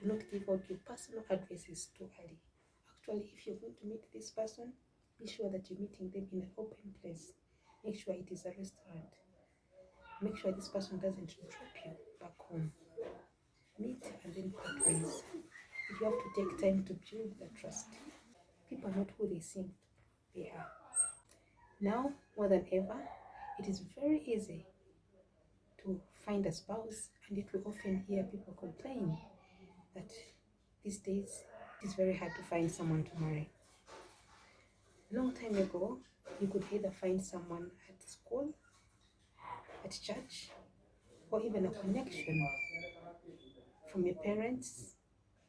Do not give out your personal addresses too early. Actually, if you're going to meet this person, be sure that you're meeting them in an open place. Make sure it is a restaurant. Make sure this person doesn't drop you back home. Meet and then part ways. If you have to take time to build the trust. People are not who they seem they are. Now, more than ever, it is very easy to find a spouse, and yet we often hear people complain that these days it is very hard to find someone to marry. Long time ago, you could either find someone at school, at church, or even a connection from your parents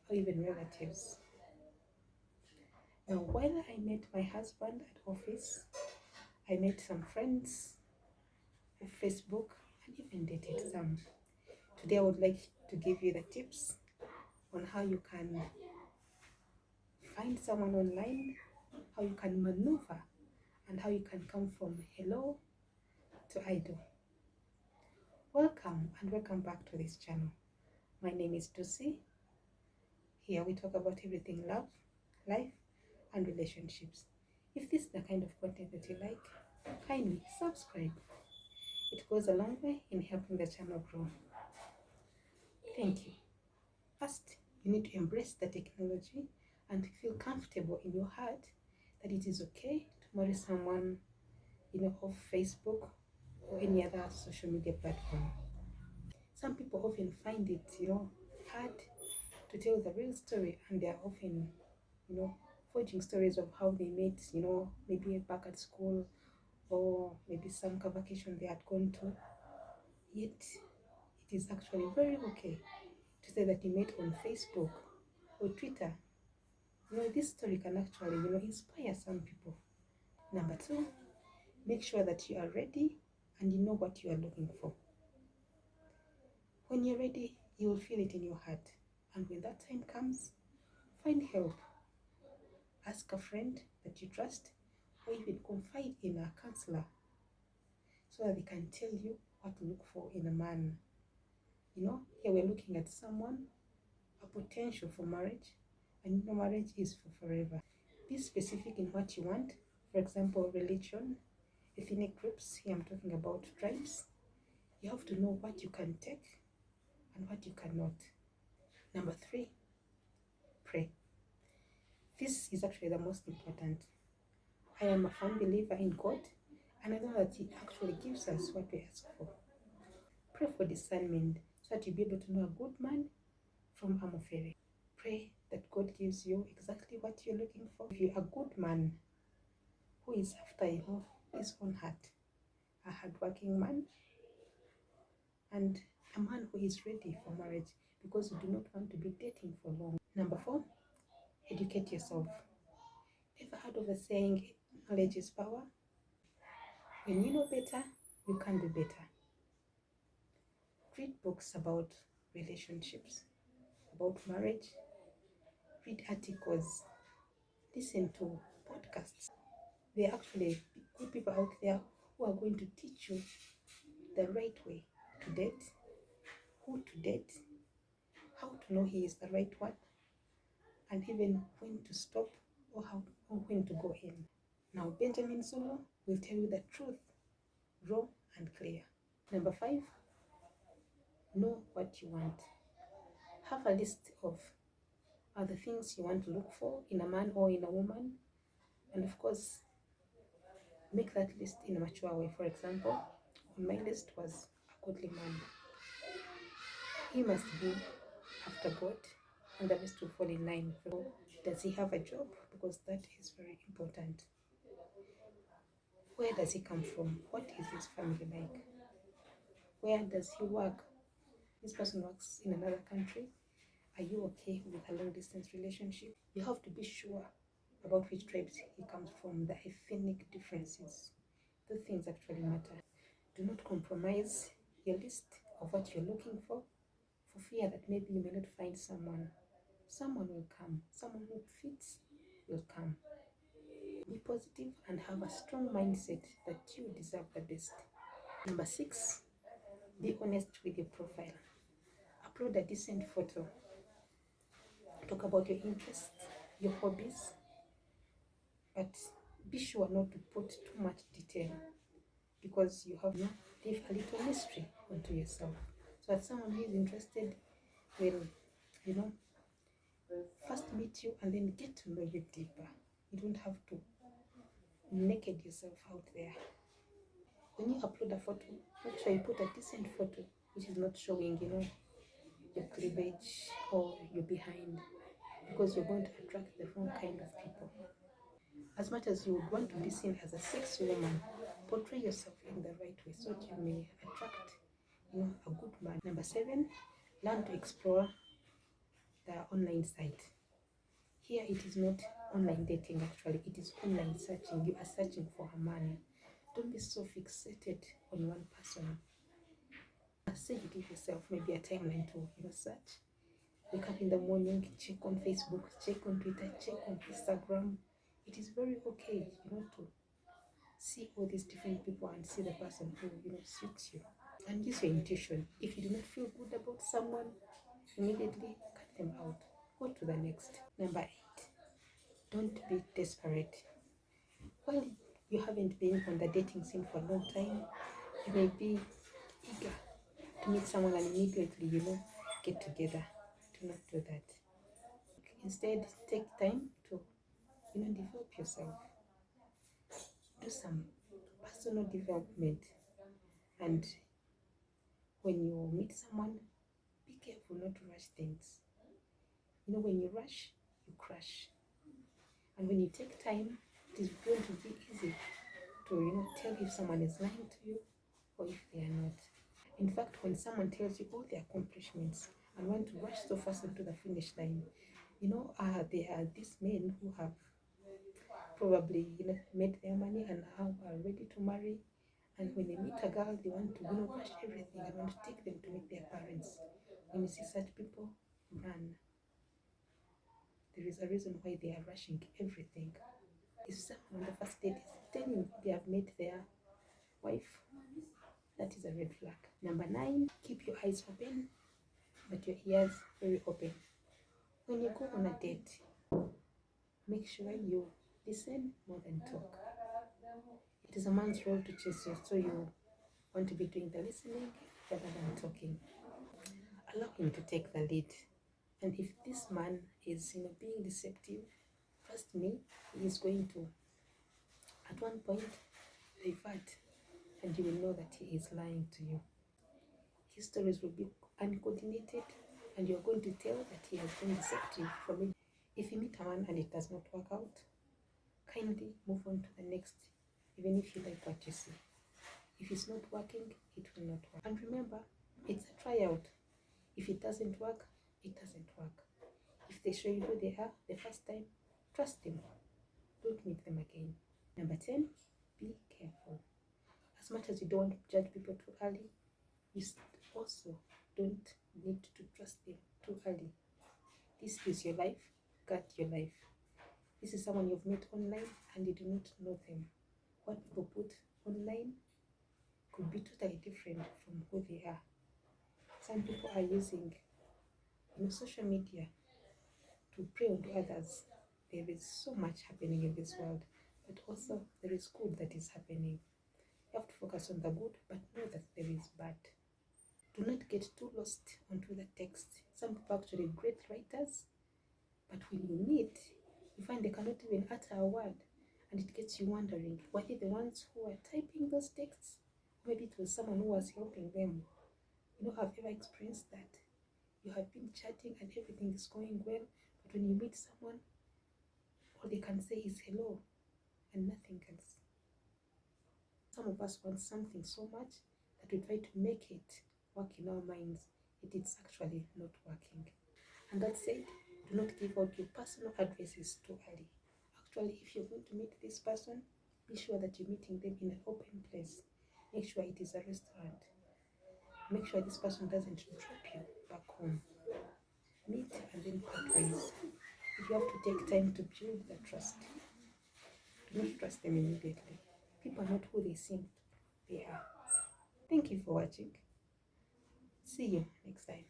or even relatives. Now, while I met my husband at office, I met some friends on Facebook and even dated some. Today, I would like to give you the tips on how you can find someone online, how you can maneuver, and how you can come from hello to I do. Welcome and welcome back to this channel. My name is Dusi. Here we talk about everything love, life, and relationships. If this is the kind of content that you like, kindly subscribe. It goes a long way in helping the channel grow. Thank you. First, you need to embrace the technology and feel comfortable in your heart that it is okay to marry someone, off Facebook or any other social media platform. Some people often find it, hard to tell the real story, and they are often, forging stories of how they met, maybe back at school or maybe some vacation they had gone to. Yet, it is actually very okay to say that you met on Facebook or Twitter. This story can actually, inspire some people. Number two, make sure that you are ready and you know what you are looking for. When you're ready, you will feel it in your heart. And when that time comes, find help. Ask a friend that you trust, or even confide in a counselor so that they can tell you what to look for in a man. Here we're looking at someone, a potential for marriage, and marriage is for forever. Be specific in what you want. For example, religion, ethnic groups. Here I'm talking about tribes. You have to know what you can take and what you cannot. Number three, pray. This is actually the most important. I am a firm believer in God, and I know that He actually gives us what we ask for. Pray for discernment so that you'll be able to know a good man from a mofere. Pray that God gives you exactly what you're looking for. If you're a good man who is after his own heart, a hardworking man, and a man who is ready for marriage, because you do not want to be dating for long. Number four, educate yourself. Ever heard of the saying, knowledge is power? When you know better, you can do better. Read books about relationships, about marriage, read articles, listen to podcasts. There are actually good people out there who are going to teach you the right way to date, who to date, how to know he is the right one, and even when to stop or when to go in. Now, Benjamin Solo will tell you the truth, raw and clear. Number five, know what you want. Have a list of other things you want to look for in a man or in a woman, and of course, make that list in a mature way. For example, on my list was a godly man. He must be after God, and the rest will fall in line. Does he have a job? Because that is very important. Where does he come from? What is his family like? Where does he work? This person works in another country. Are you okay with a long distance relationship? You have to be sure about which tribes he comes from, the ethnic differences. Those things actually matter. Do not compromise your list of what you're looking for fear that maybe you may not find someone. Someone will come. Someone who fits will come. Be positive and have a strong mindset that you deserve the best. Number six, be honest with your profile. Upload a decent photo. Talk about your interests, your hobbies, but be sure not to put too much detail because you have to leave a little mystery onto yourself. So that someone who is interested will, you know, first meet you and then get to know you deeper. You don't have to naked yourself out there. When you upload a photo, make sure you put a decent photo which is not showing, your cleavage or your behind, because you're going to attract the wrong kind of people. As much as you would want to be seen as a sexy woman, portray yourself in the right way so that you may attract, a good man. Number 7, learn to explore the online site. Here it is not online dating actually, it is online searching. You are searching for a man. Don't be so fixated on one person. Say you give yourself maybe a timeline to search. Wake up in the morning, check on Facebook, check on Twitter, check on Instagram. It is very okay, to see all these different people and see the person who suits you. And use your intuition. If you do not feel good about someone, immediately cut them out. Go to the next. Number 8, don't be desperate. While you haven't been on the dating scene for a long time, you may be eager to meet someone and immediately, get together. Do not do that. Instead, take time to, develop yourself. Do some personal development. And when you meet someone, be careful not to rush things. When you rush, you crash. And when you take time, it is going to be easy to, tell if someone is lying to you or if they are not. In fact, when someone tells you all their accomplishments and want to rush so fast into the finish line, there are these men who have probably made their money and now are ready to marry. And when they meet a girl, they want to rush everything and want to take them to meet their parents. When you see such people, run. There is a reason why they are rushing everything. If someone on the first date is telling you they have met their wife, that is a red flag. Number 9, keep your eyes open, but your ears very open. When you go on a date, make sure you listen more than talk. It is a man's role to chase you, so you want to be doing the listening rather than talking. Allow him to take the lead. And if this man is being deceptive, trust me, he is going to at one point divert, and you will know that he is lying to you. His stories will be uncoordinated, and you're going to tell that he has been deceptive for me. If you meet a man and it does not work out, kindly move on to the next, even if you like what you see. If it's not working, it will not work. And remember, it's a tryout. If it doesn't work, it doesn't work. If they show you who they are the first time, trust them. Don't meet them again. Number 10, be careful. As much as you don't want to judge people too early, you also don't need to trust them too early. This is your life, guard your life. This is someone you've met online and you do not know them. What people put online could be totally different from who they are. Some people are using social media to prey on others. There is so much happening in this world, but also there is good that is happening. You have to focus on the good, but know that there is bad. Do not get too lost onto the text. Some people are actually great writers, but when you meet, you find they cannot even utter a word, and it gets you wondering, were they the ones who were typing those texts? Maybe it was someone who was helping them. Have you ever experienced that? You have been chatting and everything is going well, but when you meet someone, all they can say is hello and nothing else. Some of us want something so much that we try to make it work in our minds. It is actually not working. And that said, do not give out your personal addresses too early. Actually, if you're going to meet this person, be sure that you're meeting them in an open place. Make sure it is a restaurant. Make sure this person doesn't drop you back home. Meet and then part ways. If you have to take time to build the trust, do not trust them immediately. People are not who they seem they are. Thank you for watching. See you next time.